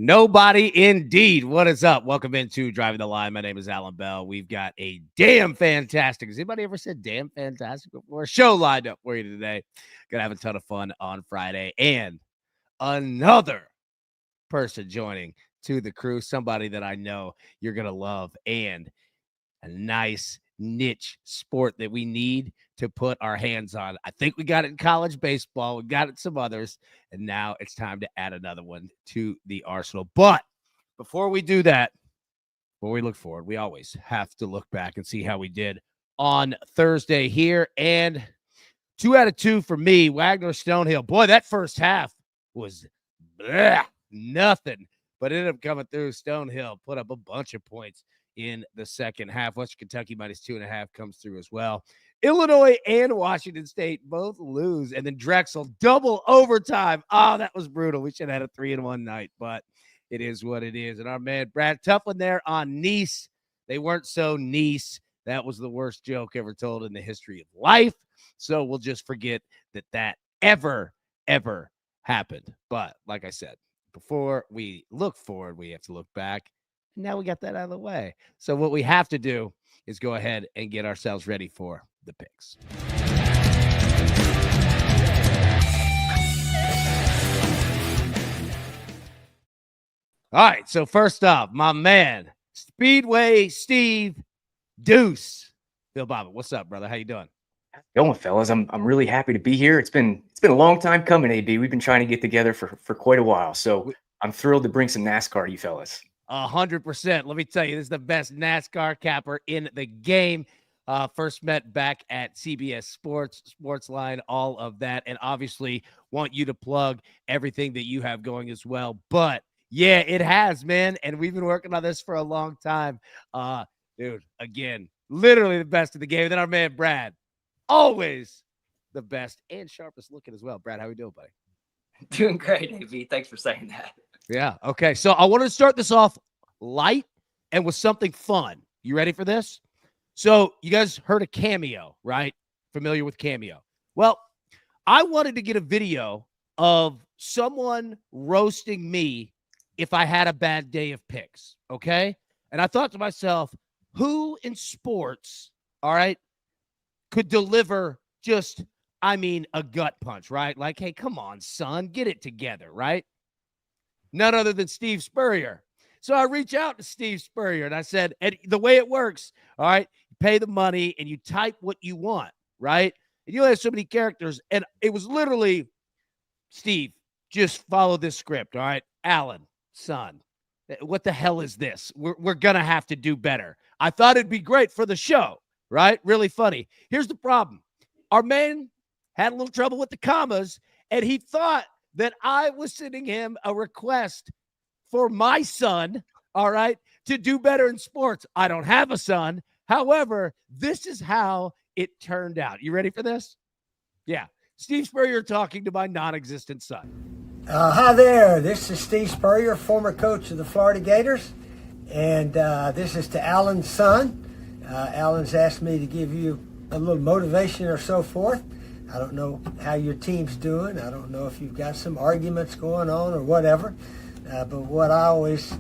Nobody indeed. What is up? Welcome into Driving the Line. My name is Alan Bell. We've got a damn fantastic. Has anybody ever said damn fantastic before? Show lined up for you today. Gonna have a ton of fun on Friday. And another person joining to the crew, somebody that I know you're gonna love, and a nice niche sport that we need to put our hands on. I think we got it in college baseball. We got it in some others. And now it's time to add another one to the arsenal. But before we do that, before we look forward, we always have to look back and see how we did on Thursday here. And 2 out of 2 for me, Wagner Stonehill. Boy, that first half was nothing, but it ended up coming through. Stonehill put up a bunch of points in the second half. Western Kentucky -2.5 comes through as well. Illinois and Washington State both lose, and then Drexel double overtime. Oh, that was brutal. We should have had a 3-1 night, but it is what it is. And our man Brad, tough one there on Nice. They weren't so Nice. That was the worst joke ever told in the history of life. So we'll just forget that ever happened. But like I said, before we look forward, we have to look back. Now we got that out of the way. So what we have to do is go ahead and get ourselves ready for the picks. All right. So first off, my man, Speedway Steve Deuce. Phil Bobbitt, what's up, brother? How you doing? Going, fellas. I'm really happy to be here. It's been a long time coming, AB. We've been trying to get together for quite a while. So I'm thrilled to bring some NASCAR to you fellas. 100%. Let me tell you, this is the best NASCAR capper in the game. First met back at CBS Sportsline, all of that. And obviously want you to plug everything that you have going as well. But yeah, it has, man. And we've been working on this for a long time. Dude, again, literally the best of the game. And then our man, Brad, always the best and sharpest looking as well. Brad, how we doing, buddy? Doing great, AB. Thanks for saying that. Yeah. Okay. So I want to start this off light and with something fun. You ready for this? So you guys heard of Cameo, right? Familiar with Cameo? Well, I wanted to get a video of someone roasting me if I had a bad day of picks. Okay. And I thought to myself, who in sports, all right, could deliver just, a gut punch, right? Like, hey, come on, son, get it together, right? None other than Steve Spurrier. So I reach out to Steve Spurrier and I said, and the way it works, all right, you pay the money and you type what you want, right? And you only have so many characters. And it was literally, Steve, just follow this script, all right? Alan, son, what the hell is this? We're going to have to do better. I thought it'd be great for the show, right? Really funny. Here's the problem. Our man had a little trouble with the commas, and he thought that I was sending him a request for my son, all right, to do better in sports. I don't have a son. However, this is how it turned out. You ready for this? Yeah. Steve Spurrier talking to my non-existent son. Hi there. This is Steve Spurrier, former coach of the Florida Gators. And this is to Alan's son. Alan's asked me to give you a little motivation or so forth. I don't know how your team's doing. I don't know if you've got some arguments going on or whatever. But what I always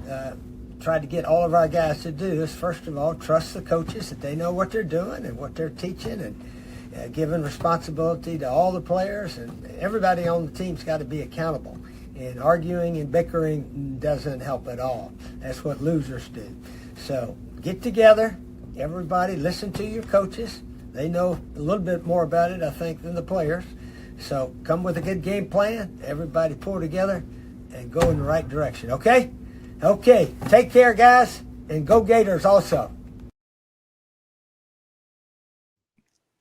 try to get all of our guys to do is, first of all, trust the coaches that they know what they're doing and what they're teaching, and giving responsibility to all the players. And everybody on the team's got to be accountable. And arguing and bickering doesn't help at all. That's what losers do. So get together, everybody, listen to your coaches. They know a little bit more about it, I think, than the players. So come with a good game plan. Everybody pull together and go in the right direction, okay? Okay, take care, guys, and go Gators also.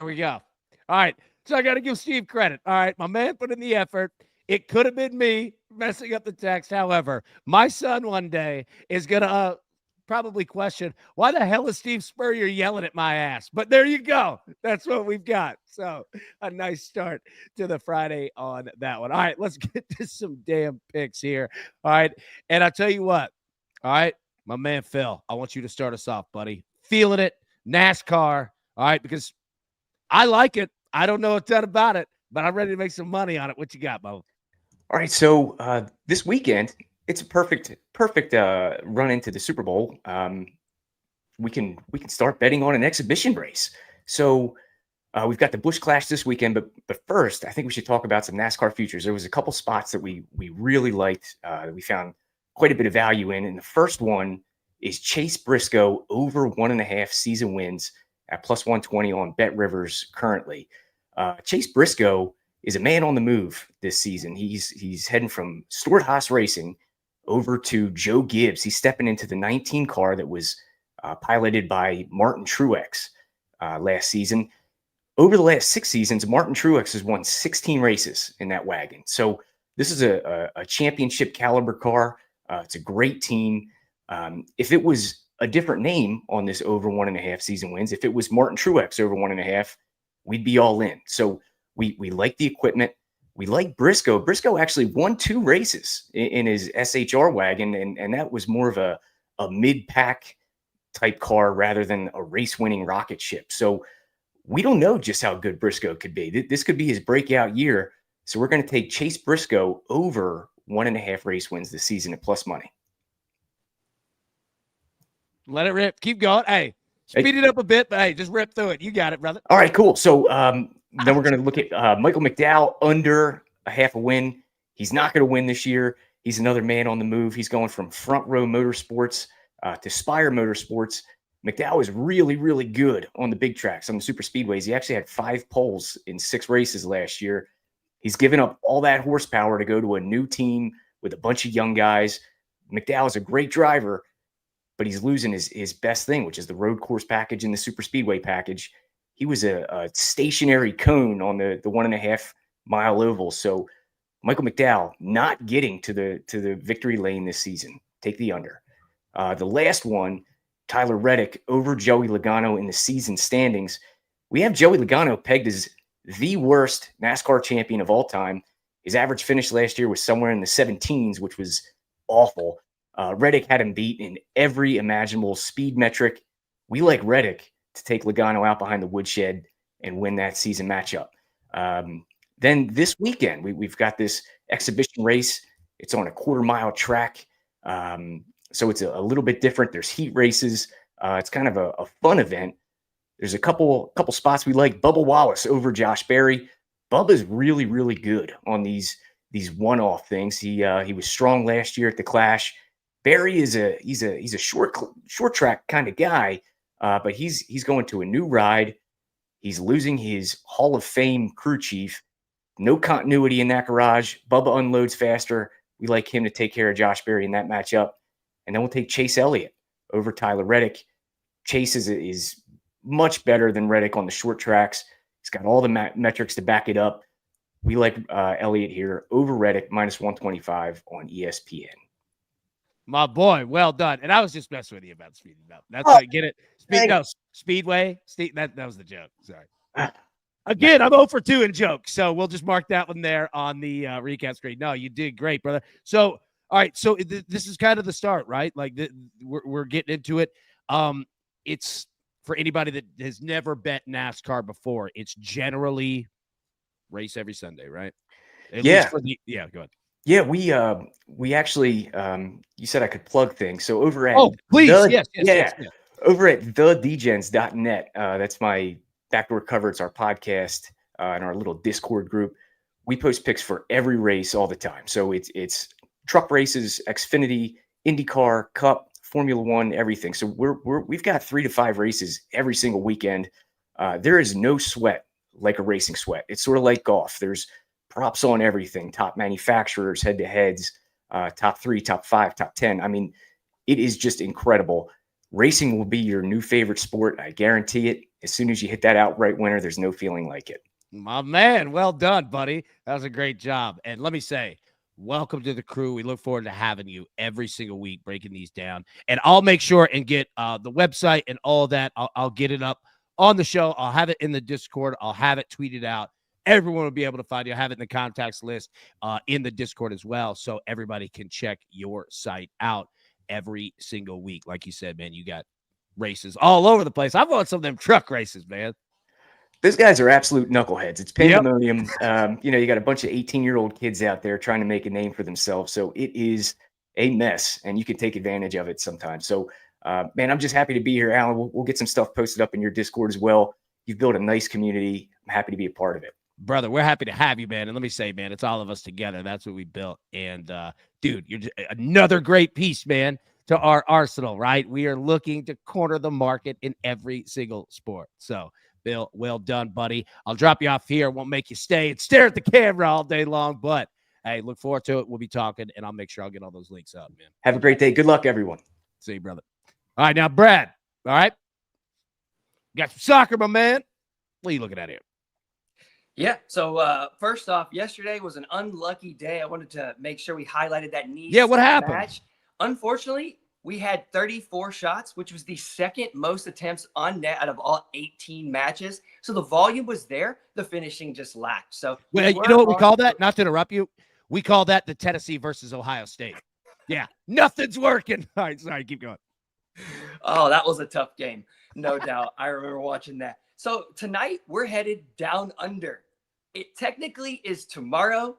There we go. All right, so I got to give Steve credit. All right, my man put in the effort. It could have been me messing up the text. However, my son one day is going to probably question, why the hell is Steve Spurrier yelling at my ass? But there you go. That's what we've got. So a nice start to the Friday on that one. All right, let's get to some damn picks here. All right. And I tell you what, all right, my man Phil, I want you to start us off, buddy. Feeling it, NASCAR. All right, because I like it. I don't know a ton about it, but I'm ready to make some money on it. What you got, Bo? All right, so this weekend it's a perfect run into the Super Bowl. We can start betting on an exhibition race. So we've got the Busch Clash this weekend, but first, I think we should talk about some NASCAR futures. There was a couple spots that we really liked, that we found quite a bit of value in. And the first one is Chase Briscoe over 1.5 season wins at plus 120 on Bet Rivers currently. Chase Briscoe is a man on the move this season. He's heading from Stuart Haas Racing over to Joe Gibbs. He's stepping into the 19 car that was piloted by Martin Truex last season. Over the last 6 seasons, Martin Truex has won 16 races in that wagon. So this is a championship caliber car. It's a great team. If it was a different name on this over 1.5 season wins, if it was Martin Truex over 1.5, we'd be all in. So we like the equipment. We like Briscoe. Briscoe actually won 2 races in his SHR wagon, and that was more of a mid-pack type car rather than a race-winning rocket ship. So we don't know just how good Briscoe could be. This could be his breakout year. So we're going to take Chase Briscoe over 1.5 race wins this season at plus money. Let it rip. Keep going. Hey, speed it up a bit, but hey, just rip through it. You got it, brother. All right, cool. So then we're going to look at Michael McDowell under 0.5 win. He's not going to win this year. He's another man on the move. He's going from Front Row Motorsports to Spire Motorsports. McDowell is really, really good on the big tracks, on the super speedways. He actually had 5 poles in 6 races last year. He's given up all that horsepower to go to a new team with a bunch of young guys. McDowell is a great driver, but he's losing his best thing, which is the road course package and the super speedway package. He was a stationary cone on the 1.5 mile oval. So Michael McDowell not getting to the victory lane this season. Take the under. The last one, Tyler Reddick over Joey Logano in the season standings. We have Joey Logano pegged as the worst NASCAR champion of all time. His average finish last year was somewhere in the 17s, which was awful. Reddick had him beat in every imaginable speed metric. We like Reddick to take Logano out behind the woodshed and win that season matchup. Then this weekend, we've got this exhibition race. It's on a 1/4 mile track. So it's a little bit different. There's heat races. It's kind of a fun event. There's a couple spots we like. Bubba Wallace over Josh Berry. Bubba's really, really good on these one-off things. He was strong last year at the Clash. Berry is he's a short track kind of guy, but he's going to a new ride. He's losing his Hall of Fame crew chief. No continuity in that garage. Bubba unloads faster. We like him to take care of Josh Berry in that matchup. And then we'll take Chase Elliott over Tyler Reddick. Chase is much better than Reddick on the short tracks. He's got all the metrics to back it up. We like Elliott here over Reddick, minus 125 on ESPN. My boy, well done. And I was just messing with you about speeding up. That's how I get it. Speedway. That was the joke. Sorry. Again, I'm 0 for 2 in jokes. So we'll just mark that one there on the recap screen. No, you did great, brother. So, all right. So this is kind of the start, right? Like we're getting into it. It's for anybody that has never bet NASCAR before. It's generally race every Sunday, right? At least for go ahead. Yeah, we actually you said I could plug things. So over at yes. Over at thedegens.net, that's my backdoor cover. It's our podcast and our little Discord group. We post picks for every race all the time. So it's truck races, Xfinity, IndyCar, Cup, Formula One, everything. So we've got 3 to 5 races every single weekend. There is no sweat like a racing sweat. It's sort of like golf. There's props on everything, top manufacturers, head-to-heads, top 3, top 5, top 10. I mean, it is just incredible. Racing will be your new favorite sport. I guarantee it. As soon as you hit that outright winner, there's no feeling like it. My man, well done, buddy. That was a great job. And let me say, welcome to the crew. We look forward to having you every single week, breaking these down. And I'll make sure and get the website and all that. I'll get it up on the show. I'll have it in the Discord. I'll have it tweeted out. Everyone will be able to find you. I'll have it in the contacts list in the Discord as well, so everybody can check your site out every single week. Like you said, man, you got races all over the place. I've won some of them truck races, man. Those guys are absolute knuckleheads. It's pandemonium. You got a bunch of 18-year-old kids out there trying to make a name for themselves. So it is a mess, and you can take advantage of it sometimes. So, man, I'm just happy to be here, Alan. We'll get some stuff posted up in your Discord as well. You've built a nice community. I'm happy to be a part of it. Brother, we're happy to have you, man. And let me say, man, it's all of us together. That's what we built. And, dude, you're just another great piece, man, to our arsenal, right? We are looking to corner the market in every single sport. So, Bill, well done, buddy. I'll drop you off here. Won't make you stay and stare at the camera all day long, but hey, look forward to it. We'll be talking, and I'll make sure I'll get all those links up, man. Have a great day. Good luck, everyone. See you, brother. All right, now, Brad, all right? Got some soccer, my man. What are you looking at here? Yeah. So first off, yesterday was an unlucky day. I wanted to make sure we highlighted that knee. Yeah, what happened? Match. Unfortunately, we had 34 shots, which was the second most attempts on net out of all 18 matches. So the volume was there. The finishing just lacked. So well, you know what we call that? Not to interrupt you. We call that the Tennessee versus Ohio State. Yeah, nothing's working. All right, sorry, keep going. Oh, that was a tough game. No doubt. I remember watching that. So tonight we're headed down under. It technically is tomorrow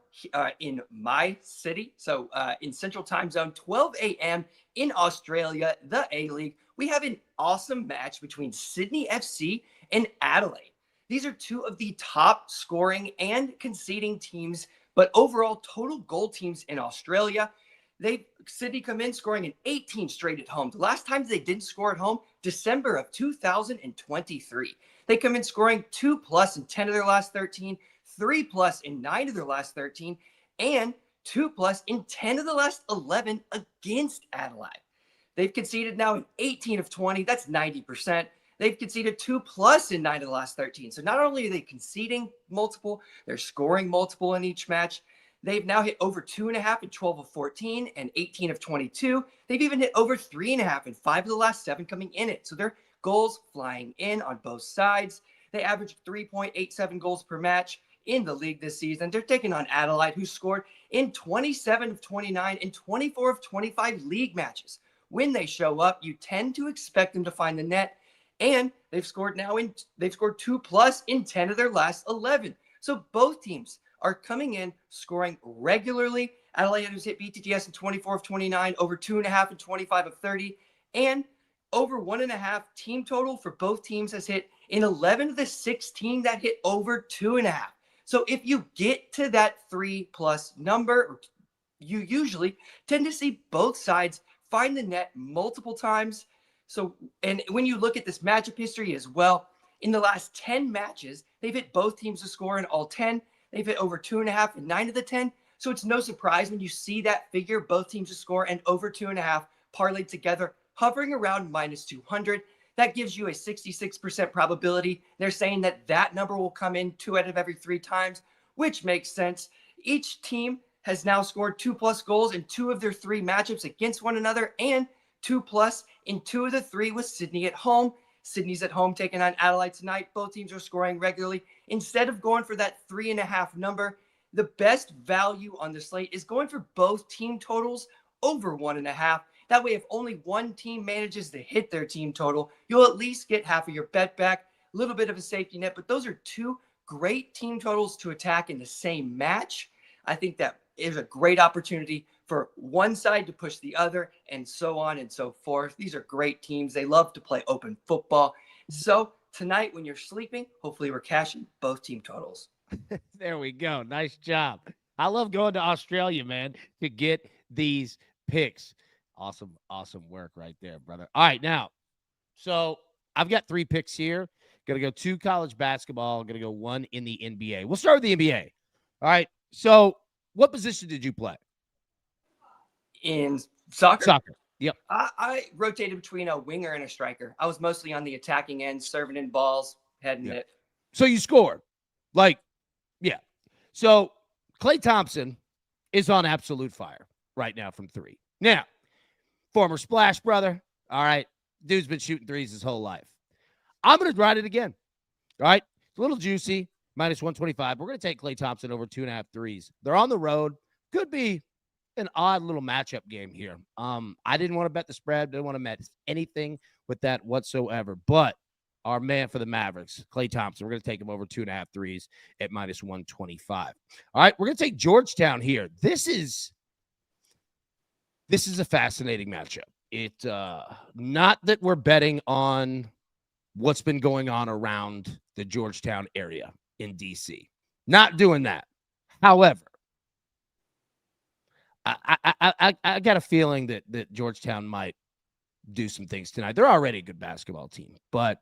in my city. So in Central Time Zone, 12 a.m. in Australia, the A-League. We have an awesome match between Sydney FC and Adelaide. These are two of the top scoring and conceding teams, but overall total goal teams in Australia. Sydney come in scoring an 18 straight at home. The last time they didn't score at home, December of 2023. They come in scoring 2+ in 10 of their last 13, 3+ in 9 of their last 13, and 2+ in 10 of the last 11 against Adelaide. They've conceded now in 18 of 20. That's 90%. They've conceded 2+ in 9 of the last 13. So not only are they conceding multiple, they're scoring multiple in each match. They've now hit over 2.5 in 12 of 14 and 18 of 22. They've even hit over 3.5 in 5 of the last 7 coming in it. So their goals flying in on both sides. They average 3.87 goals per match in the league this season. They're taking on Adelaide, who scored in 27 of 29 and 24 of 25 league matches. When they show up, you tend to expect them to find the net, and they've scored 2+ in 10 of their last 11. So both teams are coming in scoring regularly. Adelaide has hit BTTS in 24 of 29, over 2.5 in 25 of 30, and over 1.5 team total for both teams has hit in 11 of the 16 that hit over 2.5. So if you get to that 3+ number, you usually tend to see both sides find the net multiple times. So, and when you look at this matchup history as well, in the last 10 matches, they've hit both teams to score in all 10. They've hit over 2.5 in 9 of the 10. So it's no surprise when you see that figure, both teams to score and over 2.5 parlayed together, hovering around -200. That gives you a 66% probability. They're saying that that number will come in 2 out of every 3 times, which makes sense. Each team has now scored 2+ goals in 2 of their 3 matchups against one another, and 2+ in 2 of the 3 with Sydney at home. Sydney's at home taking on Adelaide tonight. Both teams are scoring regularly. Instead of going for that 3.5 number, the best value on the slate is going for both team totals over 1.5. That way, if only one team manages to hit their team total, you'll at least get half of your bet back, a little bit of a safety net. But those are 2 great team totals to attack in the same match. I think that is a great opportunity for one side to push the other, and so on and so forth. These are great teams. They love to play open football. So tonight, when you're sleeping, hopefully we're cashing both team totals. There we go. Nice job. I love going to Australia, man, to get these picks. Awesome, awesome work right there, brother. All right, now, so I've got 3 picks here. Going to go 2 college basketball. Going to go 1 in the NBA. We'll start with the NBA. All right, so what position did you play? In soccer? Soccer, yep. I rotated between a winger and a striker. I was mostly on the attacking end, serving in balls, heading it. So you scored. Yeah. So Klay Thompson is on absolute fire right now from 3. Now, former Splash brother. All right. Dude's been shooting threes his whole life. I'm going to ride it again. All right. It's a little juicy, -125. We're going to take Klay Thompson over 2.5 threes. They're on the road. Could be an odd little matchup game here. I didn't want to bet the spread. Didn't want to bet anything with that whatsoever. But our man for the Mavericks, Klay Thompson, we're going to take him over 2.5 threes at -125. All right. We're going to take Georgetown here. This is This is a fascinating matchup. It not that we're betting on what's been going on around the Georgetown area in DC. Not doing that. However, I got a feeling that Georgetown might do some things tonight. They're already a good basketball team, but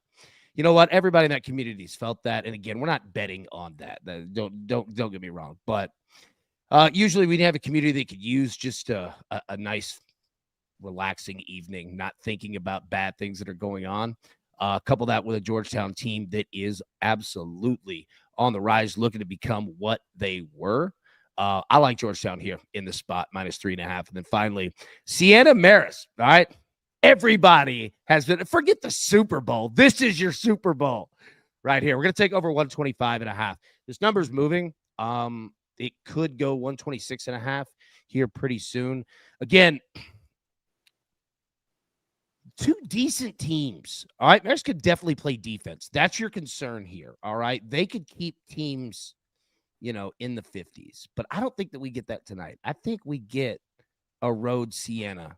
you know what? Everybody in that community's felt that. And again, we're not betting on that. Don't get me wrong, but usually we'd have a community that could use just a nice, relaxing evening, not thinking about bad things that are going on. Couple that with a Georgetown team that is absolutely on the rise, looking to become what they were. I like Georgetown here in the spot, -3.5. And then finally, Sienna Maris. All right. Everybody has been, forget the Super Bowl. This is your Super Bowl right here. We're going to take over 125.5. This number's moving. It could go 126.5 here pretty soon. Again, two decent teams. All right. Maris could definitely play defense. That's your concern here. All right. They could keep teams, in the 50s, but I don't think that we get that tonight. I think we get a road Sienna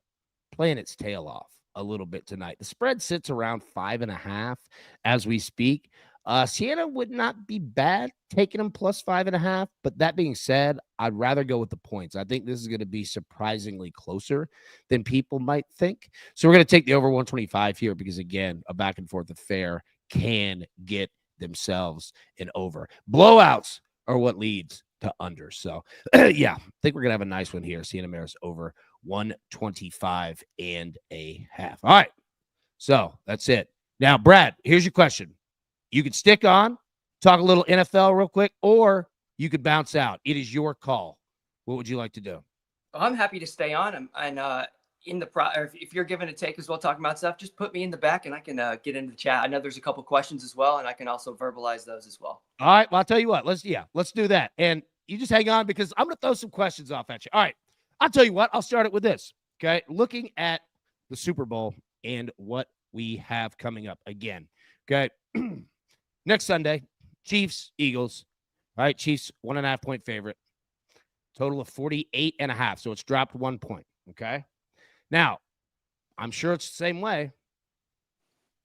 playing its tail off a little bit tonight. The spread sits around 5.5 as we speak. Sienna would not be bad taking them plus 5.5. But that being said, I'd rather go with the points. I think this is going to be surprisingly closer than people might think. So we're going to take the over 125 here because, again, a back and forth affair can get themselves an over. Blowouts are what leads to under. So, yeah, I think we're going to have a nice one here. Sienna Maris over 125.5. All right. So that's it. Now, Brad, here's your question. You could stick on, talk a little NFL real quick, or you could bounce out. It is your call. What would you like to do? I'm happy to stay on. And in the if you're giving a take as well, talking about stuff, just put me in the back and I can get into the chat. I know there's a couple questions as well, and I can also verbalize those as well. All right. Well, I'll tell you what. Let's do that. And you just hang on because I'm going to throw some questions off at you. All right. I'll tell you what. I'll start it with this. Okay. Looking at the Super Bowl and what we have coming up again. Okay. Next Sunday, Chiefs, Eagles. All right. Chiefs, 1.5 point favorite. Total of 48.5. So it's dropped 1 point. Okay. Now, I'm sure it's the same way.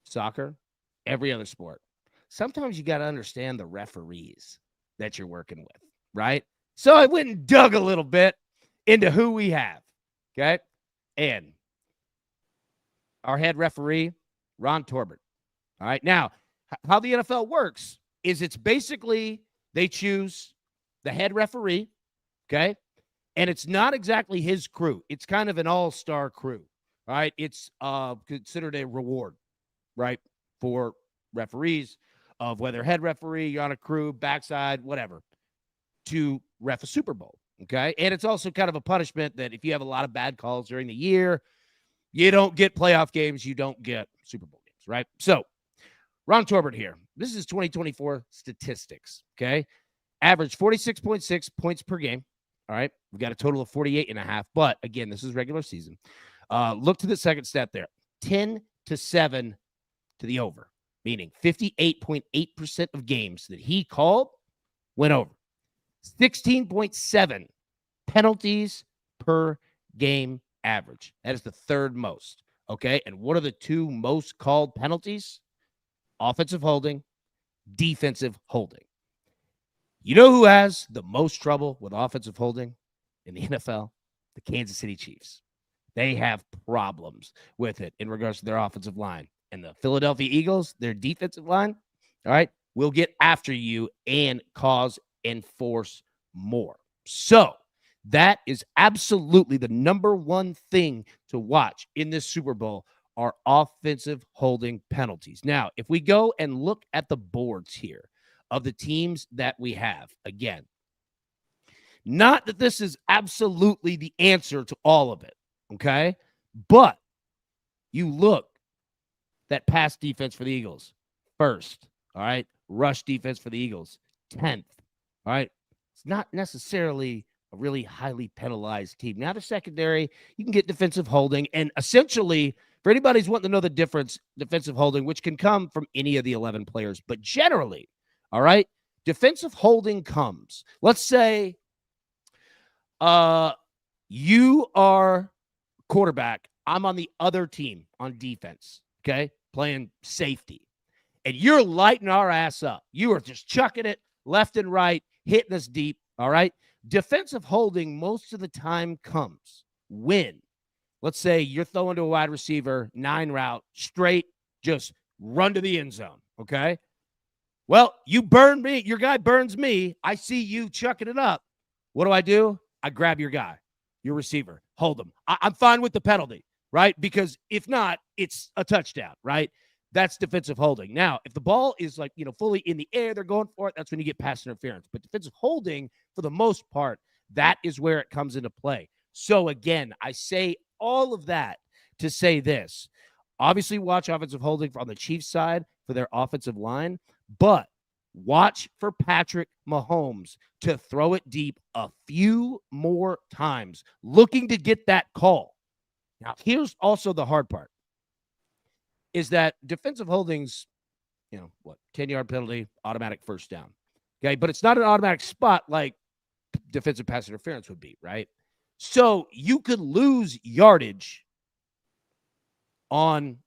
Soccer, every other sport. Sometimes you got to understand the referees that you're working with, right? So I went and dug a little bit into who we have, okay? And our head referee, Ron Torbert. All right. Now, how the NFL works is it's basically they choose the head referee, okay? And it's not exactly his crew. It's kind of an all-star crew, all right? It's considered a reward, right, for referees of whether head referee, you're on a crew, backside, whatever, to ref a Super Bowl, okay? And it's also kind of a punishment that if you have a lot of bad calls during the year, you don't get playoff games, you don't get Super Bowl games, right? So, Ron Torbert here. This is 2024 statistics, okay? Average 46.6 points per game. All right. We've got a total of 48.5. But again, this is regular season. Look to the second stat there. 10-7 to the over, meaning 58.8% of games that he called went over. 16.7 penalties per game average. That is the third most. Okay. And what are the two most called penalties? Offensive holding, defensive holding. You know who has the most trouble with offensive holding in the NFL? The Kansas City Chiefs. They have problems with it in regards to their offensive line. And the Philadelphia Eagles, their defensive line, all right, will get after you and cause and force more. So that is absolutely the number one thing to watch in this Super Bowl are offensive holding penalties. Now, if we go and look at the boards here, of the teams that we have. Again, not that this is absolutely the answer to all of it, okay? But you look that pass defense for the Eagles, first, all right? Rush defense for the Eagles, 10th, all right? It's not necessarily a really highly penalized team. Now, the secondary, you can get defensive holding, and essentially, for anybody who's wanting to know the difference, defensive holding, which can come from any of the 11 players, but generally, all right, defensive holding comes. Let's say you are quarterback. I'm on the other team on defense, okay, playing safety. And you're lighting our ass up. You are just chucking it left and right, hitting us deep, all right? Defensive holding most of the time comes when, let's say you're throwing to a wide receiver, 9 route, straight, just run to the end zone, okay? Well, you burn me. Your guy burns me. I see you chucking it up. What do? I grab your guy, your receiver, hold him. I'm fine with the penalty, right? Because if not, it's a touchdown, right? That's defensive holding. Now, if the ball is like, fully in the air, they're going for it, that's when you get pass interference. But defensive holding, for the most part, that is where it comes into play. So again, I say all of that to say this. Obviously, watch offensive holding on the Chiefs side for their offensive line, but watch for Patrick Mahomes to throw it deep a few more times, looking to get that call. Now, here's also the hard part, is that defensive holdings, 10-yard penalty, automatic first down. Okay, but it's not an automatic spot like defensive pass interference would be, right? So you could lose yardage on,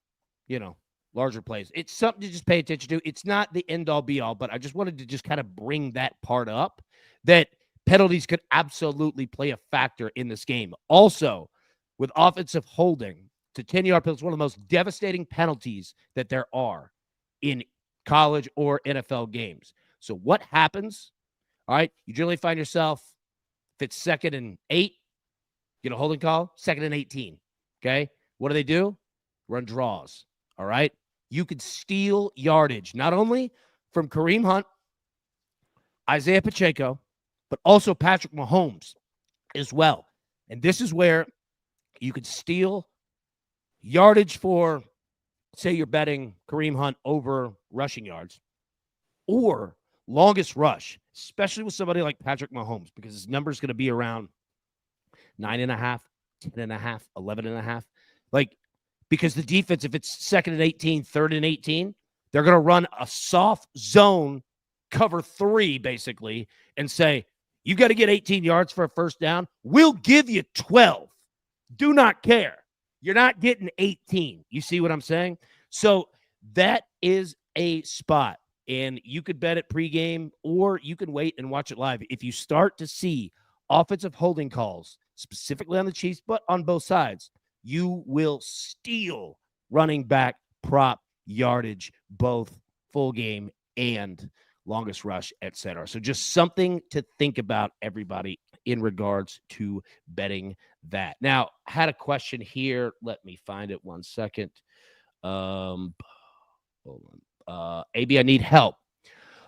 larger plays. It's something to just pay attention to. It's not the end-all, be-all, but I just wanted to just kind of bring that part up, that penalties could absolutely play a factor in this game. Also, with offensive holding to 10-yard penalties, one of the most devastating penalties that there are in college or NFL games. So what happens? All right, you generally find yourself, if it's 2nd and 8, get a holding call, 2nd and 18, okay? What do? Run draws, all right? You could steal yardage, not only from Kareem Hunt, Isaiah Pacheco, but also Patrick Mahomes as well. And this is where you could steal yardage for, say you're betting Kareem Hunt over rushing yards, or longest rush, especially with somebody like Patrick Mahomes, because his number is going to be around 9.5, 10.5, 11.5. Because the defense, if it's 2nd and 18, 3rd and 18, they're going to run a soft zone cover 3, basically, and say, you got to get 18 yards for a first down. We'll give you 12. Do not care. You're not getting 18. You see what I'm saying? So that is a spot, and you could bet it pregame, or you can wait and watch it live. If you start to see offensive holding calls, specifically on the Chiefs, but on both sides, you will steal running back prop yardage, both full game and longest rush, etc. So just something to think about, everybody, in regards to betting that. Now, I had a question here. Let me find it 1 second. Hold on. AB, I need help.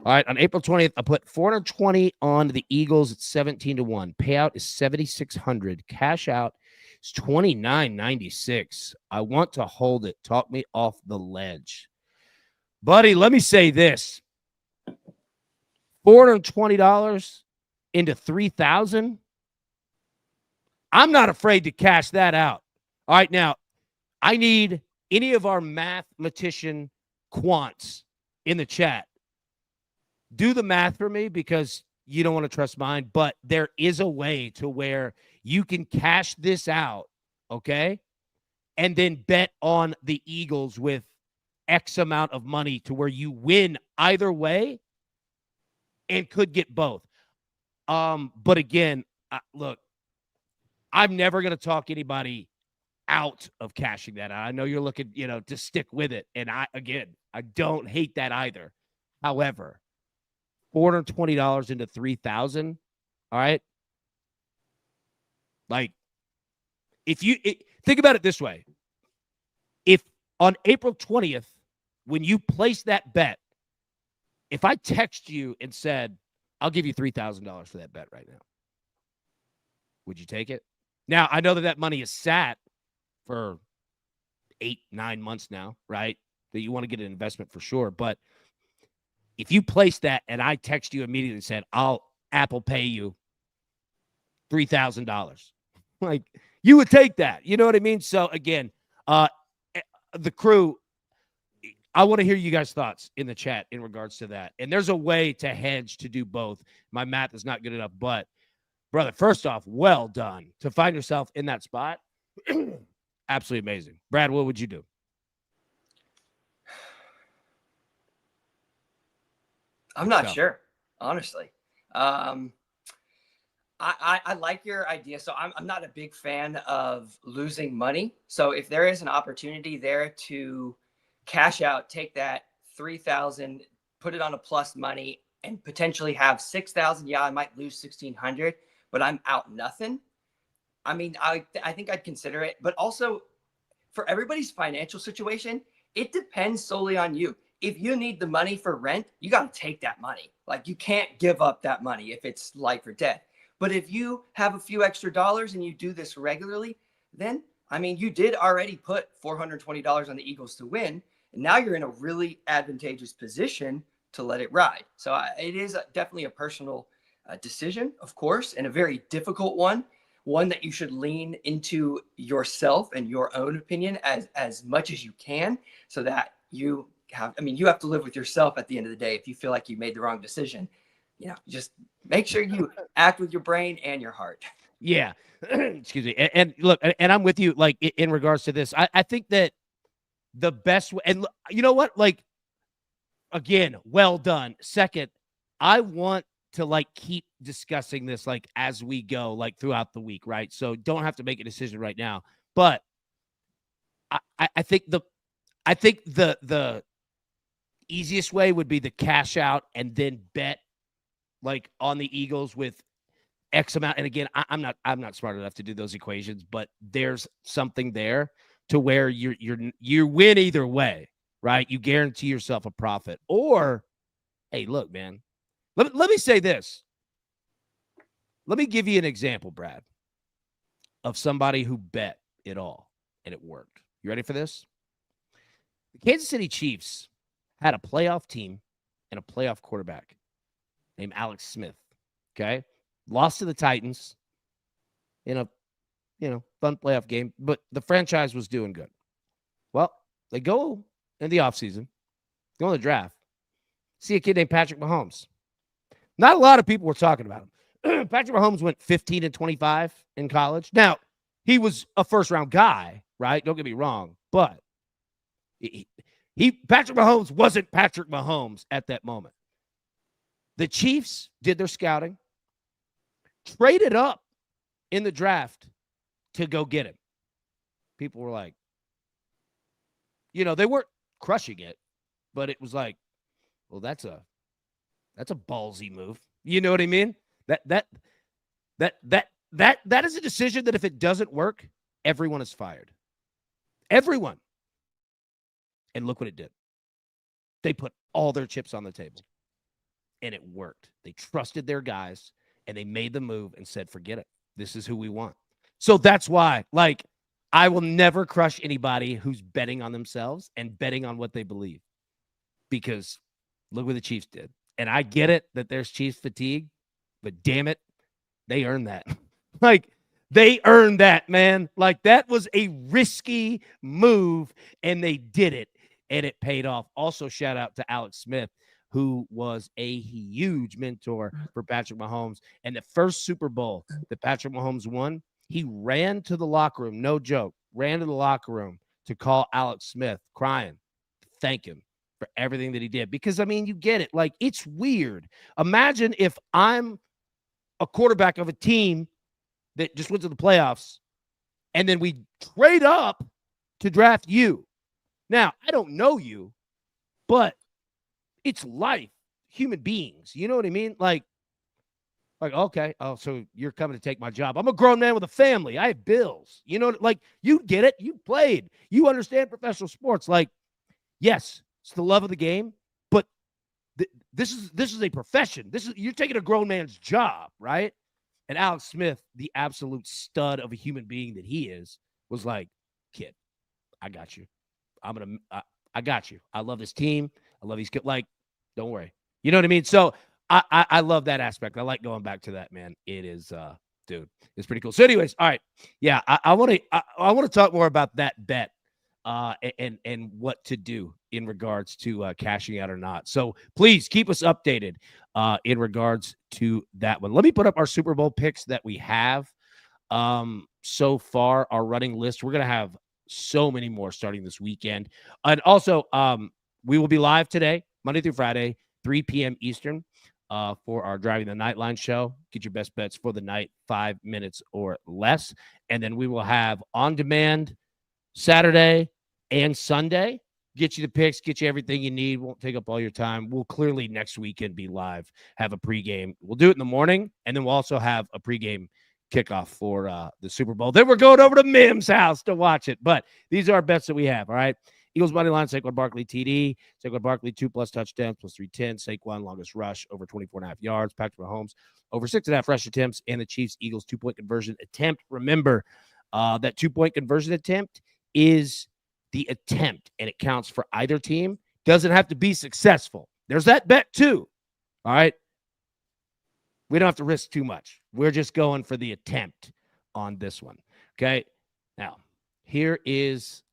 All right, on April 20th, I put 420 on the Eagles at 17-1. Payout is 7,600. Cash out is 29.96. I want to hold it. Talk me off the ledge. Buddy, let me say this. $420 into 3,000. I'm not afraid to cash that out. All right, now, I need any of our mathematician quants in the chat. Do the math for me, because you don't want to trust mine, but there is a way to where you can cash this out, okay, and then bet on the Eagles with X amount of money to where you win either way and could get both. But again, look, I'm never going to talk anybody out of cashing that out. I know you're looking, to stick with it. And I don't hate that either. However, $420 into 3,000. All right. If you think about it this way, if on April 20th, when you place that bet, if I text you and said, I'll give you $3,000 for that bet right now, would you take it? Now, I know that money is sat for 8-9 months now, right? That you want to get an investment for sure. But if you place that and I text you immediately and said, I'll Apple Pay you $3,000, you would take that. You know what I mean? So again, the crew, I want to hear you guys' thoughts in the chat in regards to that. And there's a way to hedge to do both. My math is not good enough, but brother, first off, well done to find yourself in that spot. Absolutely amazing. Brad, what would you do? I'm not sure, honestly. I like your idea. So I'm not a big fan of losing money. So if there is an opportunity there to cash out, take that 3,000, put it on a plus money, and potentially have 6,000. Yeah, I might lose 1,600, but I'm out nothing. I mean, I think I'd consider it. But also, for everybody's financial situation, it depends solely on you. If you need the money for rent, you got to take that money. Like, you can't give up that money if it's life or death. But if you have a few extra dollars and you do this regularly, then, I mean, you did already put $420 on the Eagles to win. And now you're in a really advantageous position to let it ride. So it is definitely a personal decision, of course, and a very difficult one that you should lean into yourself and your own opinion as much as you can, so that you have to live with yourself at the end of the day. If you feel like you made the wrong decision, just make sure you act with your brain and your heart. Yeah. Excuse me. And look, and I'm with you, like, in regards to this. I think that the best way, and you know what? Like, again, well done. Second, I want to, like, keep discussing this, like, as we go, like, throughout the week, right? So don't have to make a decision right now. But I think the easiest way would be the cash out and then bet, like, on the Eagles with X amount. And again, I'm not smart enough to do those equations, but there's something there to where you win either way, right? You guarantee yourself a profit. Or, hey, look, man, let me say this. Let me give you an example, Brad, of somebody who bet it all and it worked. You ready for this? The Kansas City Chiefs had a playoff team and a playoff quarterback named Alex Smith. Okay. Lost to the Titans in a, fun playoff game, but the franchise was doing good. Well, they go in the offseason, go in the draft, see a kid named Patrick Mahomes. Not a lot of people were talking about him. Patrick Mahomes went 15-25 in college. Now, he was a first-round guy, right? Don't get me wrong, but Patrick Mahomes wasn't Patrick Mahomes at that moment. The Chiefs did their scouting, traded up in the draft to go get him. People were like, they weren't crushing it, but it was like, well, that's a ballsy move. You know what I mean? That is a decision that if it doesn't work, everyone is fired. Everyone. And look what it did. They put all their chips on the table. And it worked. They trusted their guys, and they made the move and said, forget it. This is who we want. So that's why, like, I will never crush anybody who's betting on themselves and betting on what they believe. Because look what the Chiefs did. And I get it that there's Chiefs fatigue, but damn it, they earned that. Like, they earned that, man. Like, that was a risky move, and they did it, and it paid off. Also, shout out to Alex Smith, who was a huge mentor for Patrick Mahomes. And the first Super Bowl that Patrick Mahomes won, he ran to the locker room, no joke, ran to the locker room to call Alex Smith, crying, thank him for everything that he did. Because, I mean, you get it. Like, it's weird. Imagine if I'm a quarterback of a team that just went to the playoffs, and then we trade up to draft you. Now, I don't know you, but it's life, human beings. You know what I mean? Like, okay, oh, so you're coming to take my job. I'm a grown man with a family. I have bills. You know, like, you get it. You played. You understand professional sports. Like, yes, it's the love of the game, but this is a profession. You're taking a grown man's job, right? And Alex Smith, the absolute stud of a human being that he is, was like, kid, I got you. I got you. I love this team. I love these kids. Like, don't worry. You know what I mean? So I love that aspect. I like going back to that, man. It is, dude, it's pretty cool. So anyways, all right. Yeah, I want to talk more about that bet and what to do in regards to cashing out or not. So please keep us updated in regards to that one. Let me put up our Super Bowl picks that we have. so far our running list. We're going to have so many more starting this weekend. And also, we will be live today, Monday through Friday, 3 p.m. Eastern, for our Driving the Nightline show. Get your best bets for the night, 5 minutes or less. And then we will have on-demand Saturday and Sunday. Get you the picks, get you everything you need. Won't take up all your time. We'll clearly next weekend be live, have a pregame. We'll do it in the morning, and then we'll also have a pregame kickoff for the Super Bowl. Then we're going over to Mim's house to watch it. But these are our bets that we have, all right? Eagles money line, Saquon Barkley TD. Saquon Barkley 2+ touchdowns, plus 310. Saquon longest rush, over 24.5 yards. Patrick Mahomes, over 6.5 rush attempts. And the Chiefs-Eagles 2-point conversion attempt. Remember, that 2-point conversion attempt is the attempt, and it counts for either team. Doesn't have to be successful. There's that bet too. All right. We don't have to risk too much. We're just going for the attempt on this one. Okay. Now, here's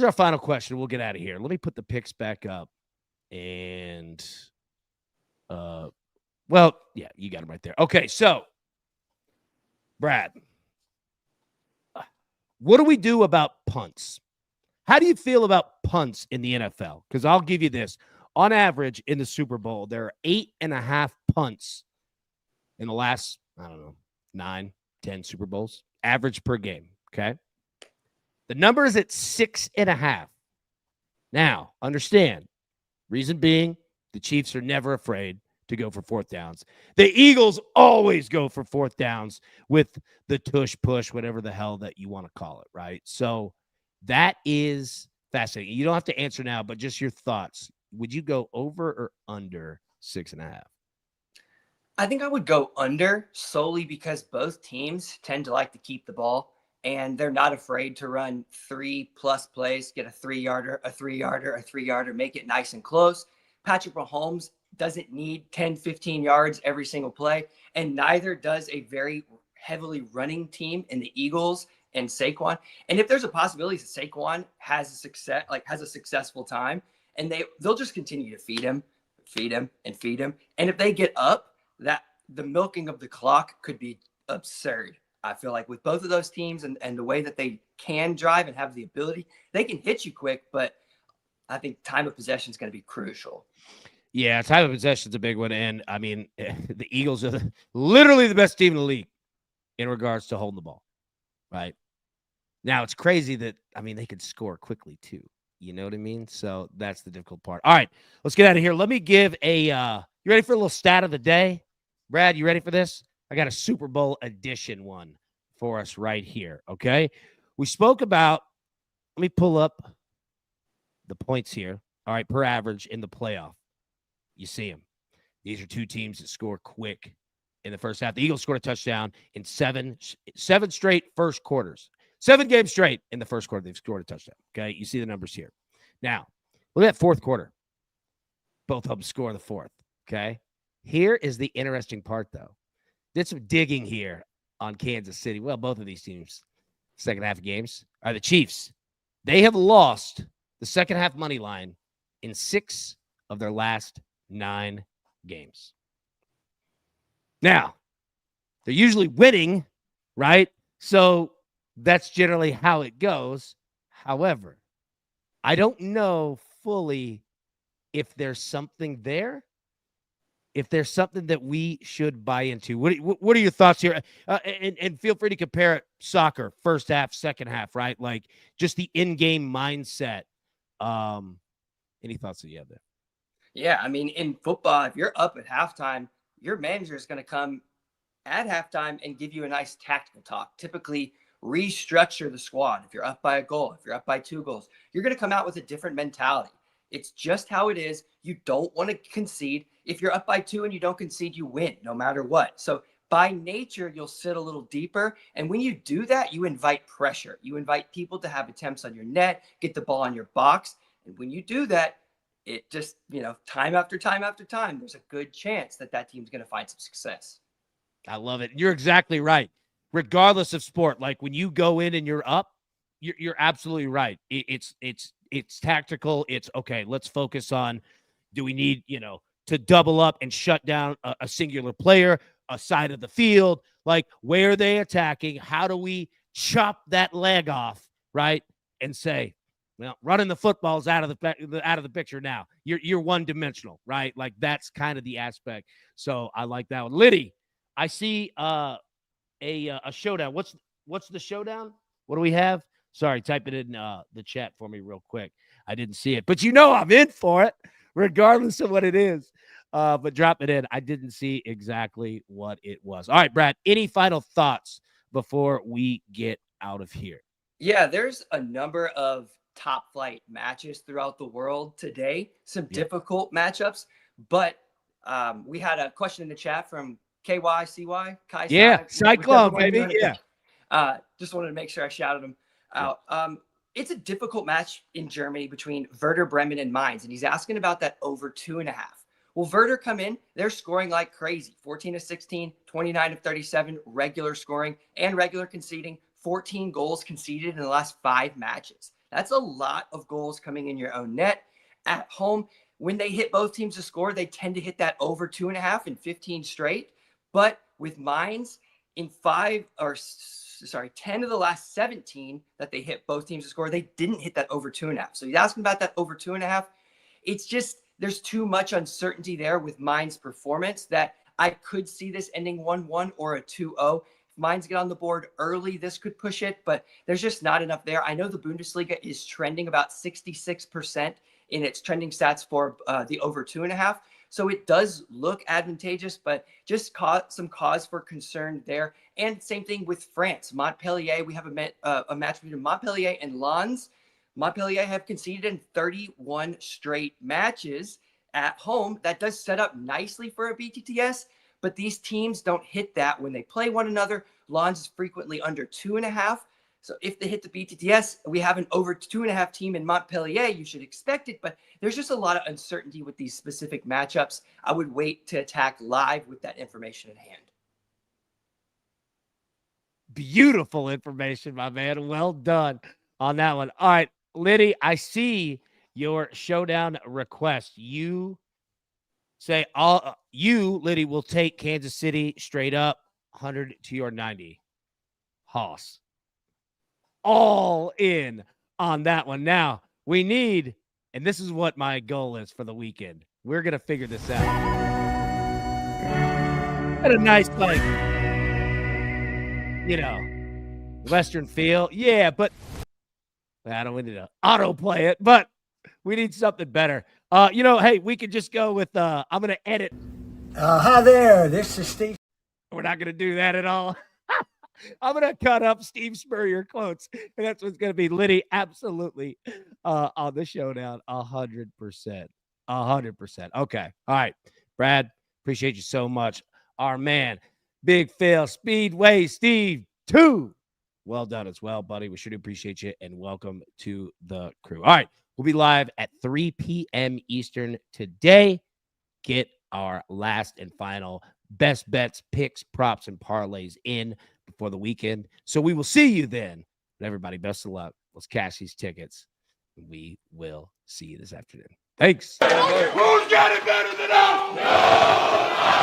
our final question. We'll get out of here. Let me put the picks back up. And well, yeah, you got them right there. Okay, so Brad, what do we do about punts? How do you feel about punts in the NFL? Because I'll give you this. On average, in the Super Bowl, there are 8.5 punts in the last, 9, 10 Super Bowls. Average per game, okay? The number is at 6.5. Now, understand, reason being, the Chiefs are never afraid to go for fourth downs. The Eagles always go for fourth downs with the tush push, whatever the hell that you want to call it, right? So that is fascinating. You don't have to answer now, but just your thoughts. Would you go over or under 6.5? I think I would go under, solely because both teams tend to like to keep the ball, and they're not afraid to run 3+ plays, get a 3-yarder, a 3-yarder, a 3-yarder, make it nice and close. Patrick Mahomes doesn't need 10, 15 yards every single play, and neither does a very heavily running team in the Eagles and Saquon. And if there's a possibility that Saquon has a successful time, and they'll just continue to feed him. And if they get up, that the milking of the clock could be absurd. I feel like with both of those teams and the way that they can drive and have the ability, they can hit you quick, but I think time of possession is going to be crucial. Yeah, time of possession is a big one. And, I mean, the Eagles are literally the best team in the league in regards to holding the ball, right? Now, it's crazy that, they could score quickly, too. You know what I mean? So that's the difficult part. All right, let's get out of here. Let me give you ready for a little stat of the day? Brad, you ready for this? I got a Super Bowl edition one for us right here, okay? We spoke about, let me pull up the points here. All right, per average in the playoff. You see them. These are two teams that score quick in the first half. The Eagles scored a touchdown in seven straight first quarters. 7 games straight in the first quarter, they've scored a touchdown. Okay, you see the numbers here. Now, look at that fourth quarter. Both of them score in the fourth. Okay, here is the interesting part, though. Did some digging here on Kansas City. Well, both of these teams, second half of games, are the Chiefs. They have lost the second half money line in 6 of their last 9 games. Now, they're usually winning, right? So that's generally how it goes. However, I don't know fully if there's something there, if there's something that we should buy into. What are your thoughts here? And feel free to compare it soccer, first half, second half, right? Like just the in-game mindset. Any thoughts that you have there? Yeah, in football, if you're up at halftime, your manager is going to come at halftime and give you a nice tactical talk. Typically, restructure the squad. If you're up by a goal, if you're up by 2 goals, you're going to come out with a different mentality. It's just how it is. You don't want to concede. If you're up by 2 and you don't concede, you win no matter what. So by nature, you'll sit a little deeper. And when you do that, you invite pressure. You invite people to have attempts on your net, get the ball in your box. And when you do that, it just, time after time after time, there's a good chance that team's going to find some success. I love it. You're exactly right. Regardless of sport, like when you go in and you're up, you're absolutely right. It's tactical. It's okay. Let's focus on, do we need, to double up and shut down a singular player? a side of the field. Like, where are they attacking? How do we chop that leg off, right? And say, well, running the football's out of the picture now. You're one dimensional, right? Like, that's kind of the aspect. So I like that one. Liddy, I see a showdown. What's the showdown? What do we have? Sorry, type it in the chat for me real quick. I didn't see it, but I'm in for it, regardless of what it is. But drop it in. I didn't see exactly what it was. All right, Brad, any final thoughts before we get out of here? Yeah, there's a number of top flight matches throughout the world today, some difficult matchups, but we had a question in the chat from KYCY. Kai Cyclone, baby. Yeah. Just wanted to make sure I shouted him out. It's a difficult match in Germany between Werder Bremen and Mainz, and he's asking about that over 2.5. Well, Werder come in, they're scoring like crazy. 14 of 16, 29 of 37, regular scoring and regular conceding. 14 goals conceded in the last 5 matches. That's a lot of goals coming in your own net. At home, when they hit both teams to score, they tend to hit that over 2.5 in 15 straight. But with Mainz, in 10 of the last 17 that they hit both teams to score, they didn't hit that over 2.5. So he's asking about that over 2.5. It's just, there's too much uncertainty there with Mainz' performance that I could see this ending 1-1 or a 2-0. If Mainz get on the board early, this could push it, but there's just not enough there. I know the Bundesliga is trending about 66% in its trending stats for the over 2.5. So it does look advantageous, but just some cause for concern there. And same thing with France. Montpellier, we have a match between Montpellier and Lens. Montpellier have conceded in 31 straight matches at home. That does set up nicely for a BTTS, but these teams don't hit that when they play one another. Lens is frequently under 2.5. So if they hit the BTTS, we have an over 2.5 team in Montpellier. You should expect it, but there's just a lot of uncertainty with these specific matchups. I would wait to attack live with that information in hand. Beautiful information, my man. Well done on that one. All right, Liddy, I see your showdown request. You say you, Liddy, will take Kansas City straight up 100 to your 90. Hoss. All in on that one. Now, we need, and this is what my goal is for the weekend. We're going to figure this out. At a nice, like, Western feel. Yeah, but I don't need to autoplay it, but we need something better. Hey, we could just go with, I'm going to edit. Hi there, this is Steve. We're not going to do that at all. I'm going to cut up Steve Spurrier quotes, and that's what's going to be. Liddy, absolutely, on the showdown, 100%. 100%. Okay. All right. Brad, appreciate you so much. Our man, Big Phil, Speedway Steve, 2. Well done as well, buddy. We sure do appreciate you, and welcome to the crew. All right. We'll be live at 3 p.m. Eastern today. Get our last and final best bets, picks, props, and parlays in before the weekend. So we will see you then. But everybody, best of luck. Let's cash these tickets. We will see you this afternoon. Thanks. Who's got it better than us? No!